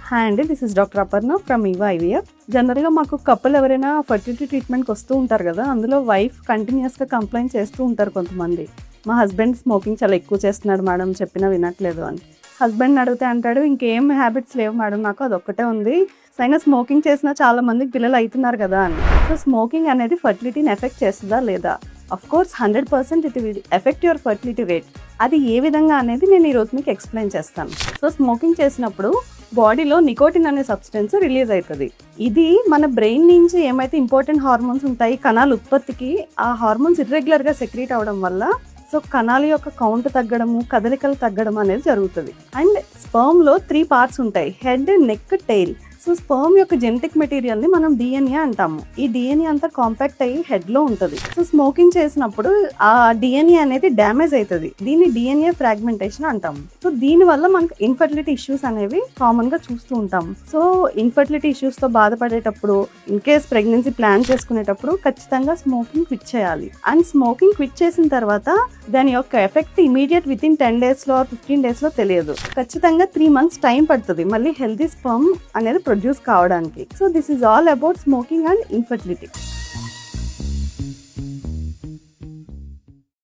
Hi అండి, this is doctor Aparna from Eva IVF. జనరల్గా మాకు కపుల్ ఎవరైనా ఫర్టిలిటీ ట్రీట్మెంట్కి వస్తూ ఉంటారు కదా, అందులో వైఫ్ కంటిన్యూస్గా కంప్లైంట్ చేస్తూ ఉంటారు కొంతమంది. మా హస్బెండ్ స్మోకింగ్ చాలా ఎక్కువ చేస్తున్నాడు మేడం, చెప్పినా వినట్లేదు అని. హస్బెండ్ని అడిగితే అంటాడు, ఇంకేం హ్యాబిట్స్ లేవు మేడం, నాకు అదొక్కటే ఉంది, అయినా స్మోకింగ్ చేసినా చాలా మందికి పిల్లలు అవుతున్నారు కదా అని. సో స్మోకింగ్ అనేది ఫర్టిలిటీని ఎఫెక్ట్ చేస్తుందా లేదా? Of course 100% it will effect your fertility rate. అది ఏ విధంగా అనేది నేను ఈరోజు మీకు ఎక్స్ప్లెయిన్ చేస్తాను. సో స్మోకింగ్ చేసినప్పుడు బాడీలో నికోటిన్ అనే సబ్స్టెన్స్ రిలీజ్ అవుతుంది. ఇది మన బ్రెయిన్ నుంచి ఏమైతే ఇంపార్టెంట్ హార్మోన్స్ ఉంటాయి కణాల ఉత్పత్తికి, ఆ హార్మోన్స్ ఇర్రెగ్యులర్గా సెక్రీట్ అవడం వల్ల సో కణాల యొక్క కౌంట్ తగ్గడము, కదలికలు తగ్గడం అనేది జరుగుతుంది. అండ్ స్పర్మ్లో 3 పార్ట్స్ ఉంటాయి, head, neck, tail. So sperm యొక్క జెనెటిక్ మెటీరియల్ని మనం డిఎన్ఏ అంటాము. ఈ డిఎన్ఏ అంతా కాంపాక్ట్ అయ్యి హెడ్లో ఉంటుంది. సో స్మోకింగ్ చేసినప్పుడు ఆ డిఎన్ఏ అనేది డ్యామేజ్ అవుతుంది. దీన్ని డిఎన్ఏ ఫ్రాగ్మెంటేషన్ అంటాము. సో దీనివల్ల మనకు ఇన్ఫర్టిలిటీ ఇష్యూస్ అనేవి కామన్గా చూస్తూ ఉంటాం. సో ఇన్ఫర్టిలిటీ ఇష్యూస్తో బాధపడేటప్పుడు, ఇన్ కేస్ ప్రెగ్నెన్సీ ప్లాన్ చేసుకునేటప్పుడు ఖచ్చితంగా స్మోకింగ్ క్విట్ చేయాలి. అండ్ స్మోకింగ్ క్విట్ చేసిన తర్వాత దాని యొక్క ఎఫెక్ట్ ఇమీడియట్ విత్ ఇన్ 10 daysలో 15 daysలో తెలియదు. ఖచ్చితంగా 3 months టైం పడుతుంది మళ్ళీ హెల్తీ స్పర్మ్ అనేది ప్రొడ్యూస్ కావడానికి. So this is all about smoking and infertility.